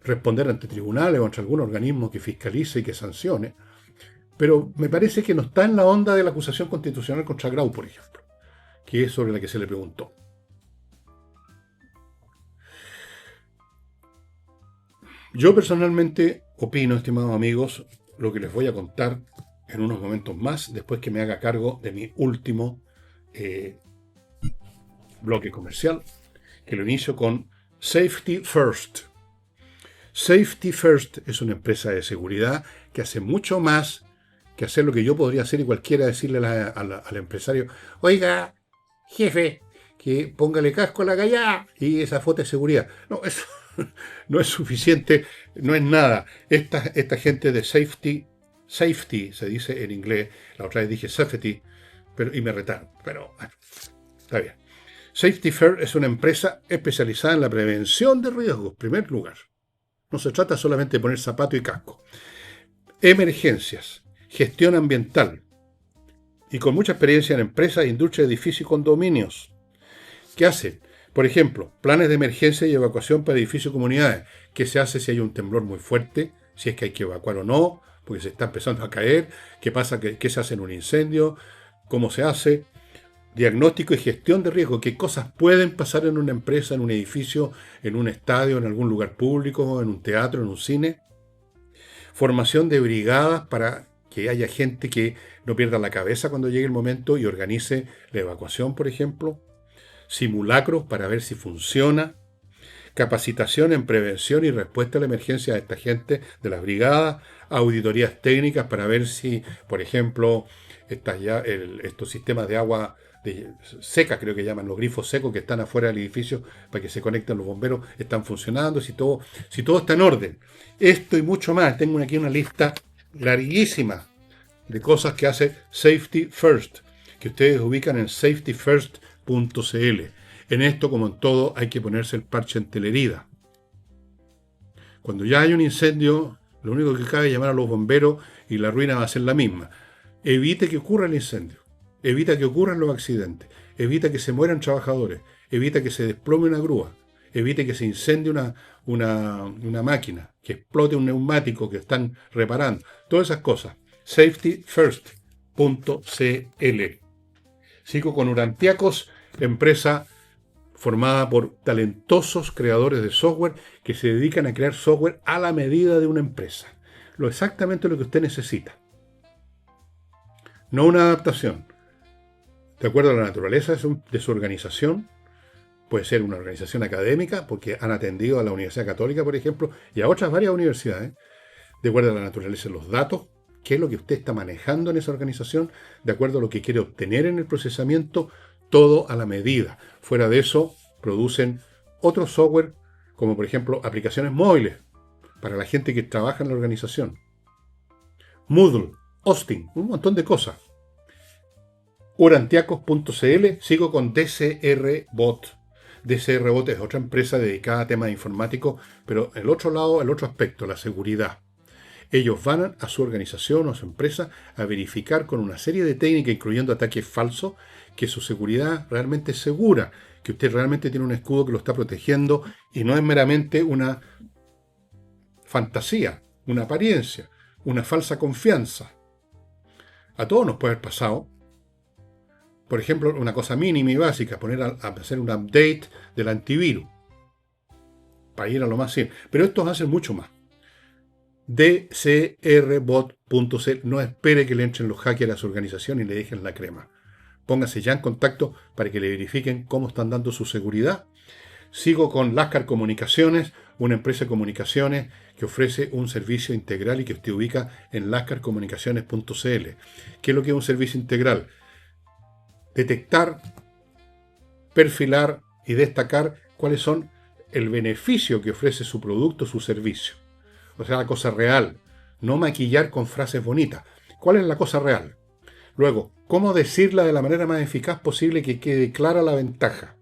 responder ante tribunales o ante algún organismo que fiscalice y que sancione, pero me parece que no está en la onda de la acusación constitucional contra Grau, por ejemplo, que es sobre la que se le preguntó. Yo personalmente opino, estimados amigos, lo que les voy a contar en unos momentos más, después que me haga cargo de mi último bloque comercial, que lo inicio con Safety First. Safety First es una empresa de seguridad que hace mucho más que hacer lo que yo podría hacer y cualquiera decirle al empresario: oiga, jefe, que póngale casco a la gallá y esa foto de seguridad. No, eso no es suficiente, no es nada. Esta gente de safety se dice en inglés, la otra vez dije safety, y me retaron, pero bueno, está bien. Safety First es una empresa especializada en la prevención de riesgos, en primer lugar. No se trata solamente de poner zapato y casco. Emergencias, gestión ambiental y con mucha experiencia en empresas, industria, edificios y condominios. ¿Qué hacen? Por ejemplo, planes de emergencia y evacuación para edificios y comunidades. ¿Qué se hace si hay un temblor muy fuerte? Si es que hay que evacuar o no, porque se está empezando a caer. ¿Qué pasa? ¿Qué se hace en un incendio? ¿Cómo se hace? Diagnóstico y gestión de riesgo. ¿Qué cosas pueden pasar en una empresa, en un edificio, en un estadio, en algún lugar público, en un teatro, en un cine? Formación de brigadas para que haya gente que no pierda la cabeza cuando llegue el momento y organice la evacuación, por ejemplo. Simulacros para ver si funciona. Capacitación en prevención y respuesta a la emergencia de esta gente, de las brigadas. Auditorías técnicas para ver si, por ejemplo, estos sistemas de agua seca, creo que llaman los grifos secos que están afuera del edificio para que se conecten los bomberos, están funcionando, si todo está en orden. Esto y mucho más. Tengo aquí una lista larguísima de cosas que hace Safety First, que ustedes ubican en safetyfirst.cl. En esto, como en todo, hay que ponerse el parche ante la herida. Cuando ya hay un incendio, lo único que cabe es llamar a los bomberos y la ruina va a ser la misma. Evite que ocurra el incendio, evita que ocurran los accidentes, evita que se mueran trabajadores, evita que se desplome una grúa, evite que se incendie una máquina, que explote un neumático que están reparando. Todas esas cosas. safetyfirst.cl. Sigo con Urantiacos, empresa formada por talentosos creadores de software que se dedican a crear software a la medida de una empresa. Exactamente lo que usted necesita. No una adaptación. De acuerdo a la naturaleza de su organización, puede ser una organización académica, porque han atendido a la Universidad Católica, por ejemplo, y a otras varias universidades. De acuerdo a la naturaleza de los datos, qué es lo que usted está manejando en esa organización, de acuerdo a lo que quiere obtener en el procesamiento, todo a la medida. Fuera de eso, producen otro software, como por ejemplo aplicaciones móviles, para la gente que trabaja en la organización. Moodle, Hosting, un montón de cosas. Urantiacos.cl. Sigo con DCRBot. DCRBot es otra empresa dedicada a temas informáticos, pero el otro lado, el otro aspecto, la seguridad. Ellos van a su organización o a su empresa a verificar con una serie de técnicas, incluyendo ataques falsos, que su seguridad realmente es segura, que usted realmente tiene un escudo que lo está protegiendo y no es meramente una fantasía, una apariencia, una falsa confianza. A todos nos puede haber pasado. Por ejemplo, una cosa mínima y básica, poner a hacer un update del antivirus. para ir a lo más simple. Pero estos hacen mucho más. dcrbot.cl. No espere que le entren los hackers a su organización y le dejen la crema. Póngase ya en contacto para que le verifiquen cómo están dando su seguridad. Sigo con Lascar Comunicaciones, una empresa de comunicaciones que ofrece un servicio integral y que usted ubica en lascarcomunicaciones.cl. ¿Qué es lo que es un servicio integral? Detectar, perfilar y destacar cuáles son el beneficio que ofrece su producto o su servicio. O sea, la cosa real. No maquillar con frases bonitas. ¿Cuál es la cosa real? Luego, ¿cómo decirla de la manera más eficaz posible que quede clara la ventaja?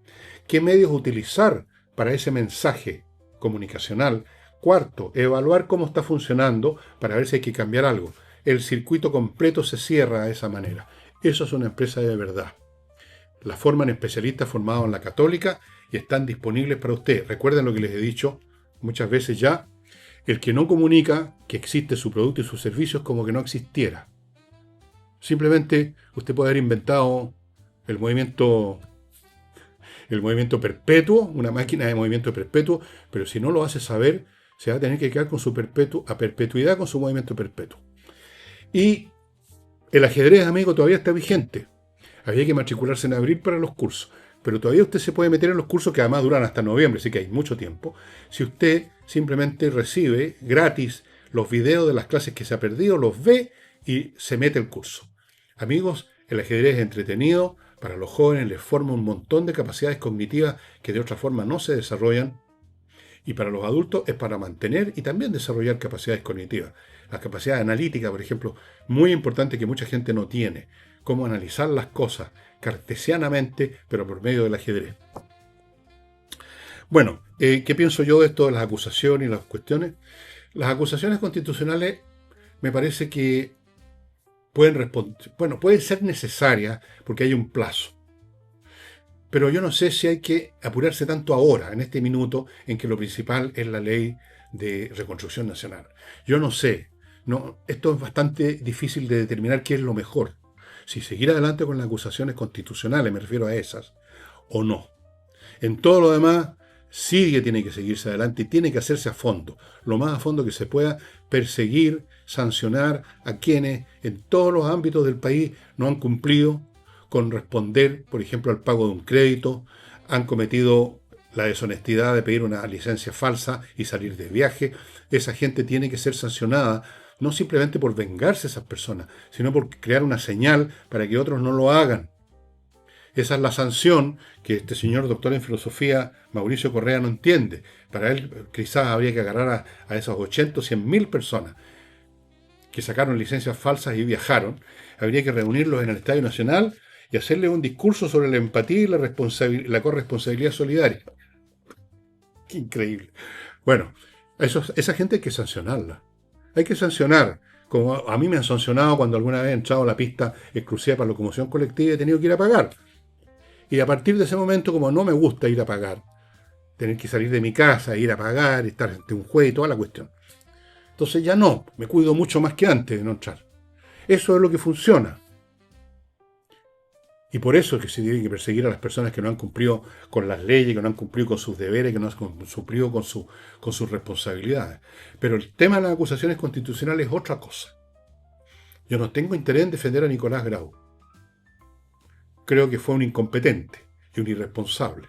¿Qué medios utilizar para ese mensaje comunicacional? Cuarto, evaluar cómo está funcionando para ver si hay que cambiar algo. El circuito completo se cierra de esa manera. Eso es una empresa de verdad. La forman especialistas formados en la Católica y están disponibles para usted. Recuerden lo que les he dicho muchas veces ya. El que no comunica que existe su producto y su servicio es como que no existiera. Simplemente usted puede haber inventado el movimiento perpetuo, una máquina de movimiento perpetuo, pero si no lo hace saber, se va a tener que quedar con su a perpetuidad con su movimiento perpetuo. Y el ajedrez, amigo, todavía está vigente. Había que matricularse en abril para los cursos, pero todavía usted se puede meter en los cursos que además duran hasta noviembre, así que hay mucho tiempo. Si usted simplemente recibe gratis los videos de las clases que se ha perdido, los ve y se mete el curso. Amigos, el ajedrez es entretenido, para los jóvenes les forma un montón de capacidades cognitivas que de otra forma no se desarrollan, y para los adultos es para mantener y también desarrollar capacidades cognitivas. Las capacidades analíticas, por ejemplo, muy importante que mucha gente no tiene. Cómo analizar las cosas cartesianamente, pero por medio del ajedrez. Bueno, ¿qué pienso yo de esto de las acusaciones y las cuestiones? Las acusaciones constitucionales me parece que pueden ser necesarias porque hay un plazo. Pero yo no sé si hay que apurarse tanto ahora, en este minuto, en que lo principal es la ley de reconstrucción nacional. Yo no sé. Esto es bastante difícil de determinar qué es lo mejor. Si seguir adelante con las acusaciones constitucionales, me refiero a esas, o no. En todo lo demás, sí que tiene que seguirse adelante y tiene que hacerse a fondo, lo más a fondo que se pueda, perseguir, sancionar a quienes en todos los ámbitos del país no han cumplido con responder, por ejemplo, al pago de un crédito, han cometido la deshonestidad de pedir una licencia falsa y salir de viaje. Esa gente tiene que ser sancionada, no simplemente por vengarse a esas personas, sino por crear una señal para que otros no lo hagan. Esa es la sanción que este señor doctor en filosofía, Mauricio Correa, no entiende. Para él quizás habría que agarrar a esos 80 o 100 mil personas que sacaron licencias falsas y viajaron. Habría que reunirlos en el Estadio Nacional y hacerle un discurso sobre la empatía y la corresponsabilidad solidaria. ¡Qué increíble! Bueno, esa gente hay que sancionarla. Hay que sancionar. Como a mí me han sancionado cuando alguna vez he entrado a la pista exclusiva para locomoción colectiva y he tenido que ir a pagar. Y a partir de ese momento, como no me gusta ir a pagar, tener que salir de mi casa, ir a pagar, estar ante un juez y toda la cuestión. Entonces ya no, me cuido mucho más que antes de no entrar. Eso es lo que funciona. Y por eso es que se tiene que perseguir a las personas que no han cumplido con las leyes, que no han cumplido con sus deberes, que no han cumplido con sus responsabilidades. Pero el tema de las acusaciones constitucionales es otra cosa. Yo no tengo interés en defender a Nicolás Grau. Creo que fue un incompetente y un irresponsable.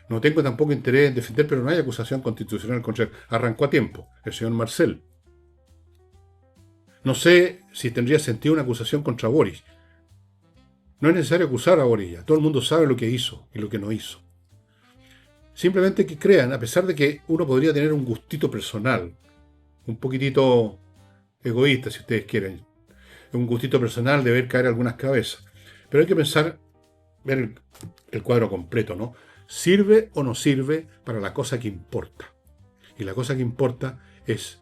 No tengo tampoco interés en defender, pero no hay acusación constitucional contra él. Arrancó a tiempo, el señor Marcel. No sé si tendría sentido una acusación contra Boris. No es necesario acusar a Boris. Todo el mundo sabe lo que hizo y lo que no hizo. Simplemente que crean, a pesar de que uno podría tener un gustito personal, un poquitito egoísta, si ustedes quieren, un gustito personal de ver caer algunas cabezas. Pero hay que pensar, ver el cuadro completo, ¿no? ¿Sirve o no sirve para la cosa que importa? Y la cosa que importa es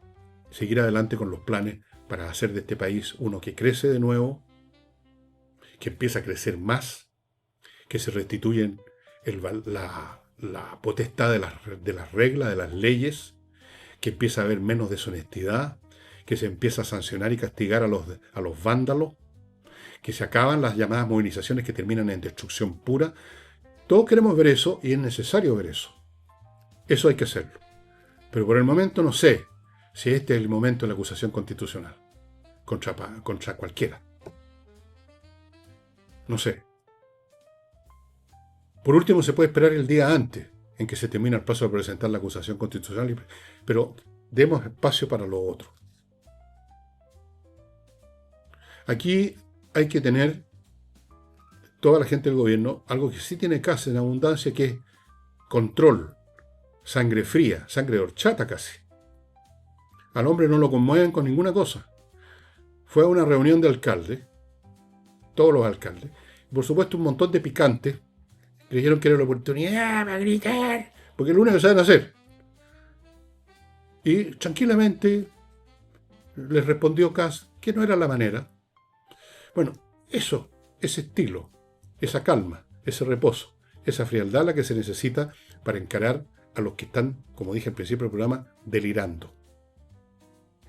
seguir adelante con los planes para hacer de este país uno que crece de nuevo, que empieza a crecer más, que se restituyen la potestad de las reglas, de las leyes, que empieza a haber menos deshonestidad, que se empieza a sancionar y castigar a los vándalos, que se acaban las llamadas movilizaciones que terminan en destrucción pura. Todos queremos ver eso y es necesario ver eso. Eso hay que hacerlo. Pero por el momento no sé si este es el momento de la acusación constitucional contra cualquiera. No sé. Por último, se puede esperar el día antes en que se termina el plazo de presentar la acusación constitucional, pero demos espacio para lo otro. Aquí hay que tener, toda la gente del gobierno, algo que sí tiene casa en abundancia, que es control, sangre fría, sangre de horchata casi. Al hombre no lo conmueven con ninguna cosa. Fue a una reunión de alcaldes, todos los alcaldes, y por supuesto un montón de picantes creyeron que era la oportunidad para gritar, porque es lo único que saben hacer. Y tranquilamente les respondió Kast que no era la manera. Bueno, eso, ese estilo, esa calma, ese reposo, esa frialdad la que se necesita para encarar a los que están, como dije al principio del programa, delirando.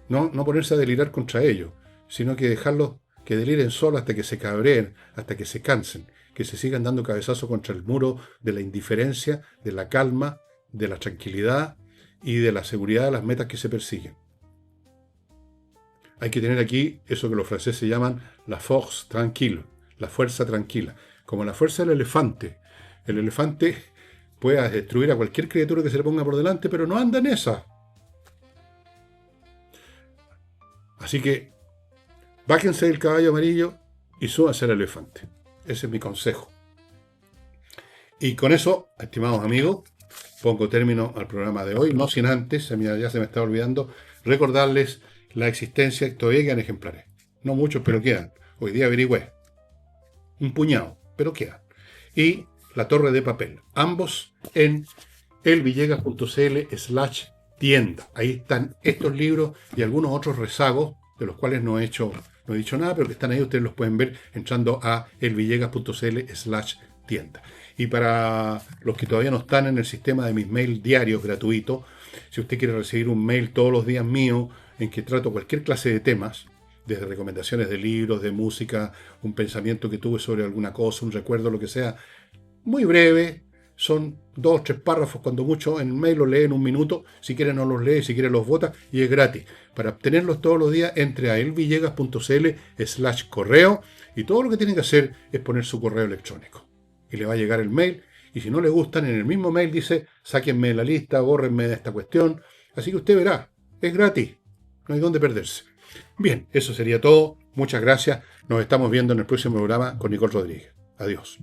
No ponerse a delirar contra ellos, sino que dejarlos que deliren solo hasta que se cabreen, hasta que se cansen, que se sigan dando cabezazos contra el muro de la indiferencia, de la calma, de la tranquilidad y de la seguridad de las metas que se persiguen. Hay que tener aquí eso que los franceses llaman la force tranquille, la fuerza tranquila, como la fuerza del elefante. El elefante puede destruir a cualquier criatura que se le ponga por delante, pero no anda en esa. Así que bájense del caballo amarillo y súbanse al elefante. Ese es mi consejo. Y con eso, estimados amigos, pongo término al programa de hoy, no sin antes, ya se me está olvidando, recordarles la existencia, todavía quedan ejemplares. No muchos, pero quedan. Hoy día averigüé. Un puñado, pero quedan. Y La Torre de Papel. Ambos en elvillegas.cl/tienda. Ahí están estos libros y algunos otros rezagos, de los cuales no he dicho nada, pero que están ahí, ustedes los pueden ver entrando a elvillegas.cl/tienda. Y para los que todavía no están en el sistema de mis mails diarios gratuitos, si usted quiere recibir un mail todos los días mío, en que trato cualquier clase de temas, desde recomendaciones de libros, de música, un pensamiento que tuve sobre alguna cosa, un recuerdo, lo que sea, muy breve, son 2 o 3 párrafos, cuando mucho, en el mail los lee en un minuto, si quiere no los lee, si quiere los vota, y es gratis. Para obtenerlos todos los días, entre a elvillegas.cl/correo, y todo lo que tiene que hacer es poner su correo electrónico. Y le va a llegar el mail, y si no le gustan, en el mismo mail dice, sáquenme de la lista, bórrenme de esta cuestión. Así que usted verá, es gratis, no hay dónde perderse. Bien, eso sería todo. Muchas gracias. Nos estamos viendo en el próximo programa con Nicole Rodríguez. Adiós.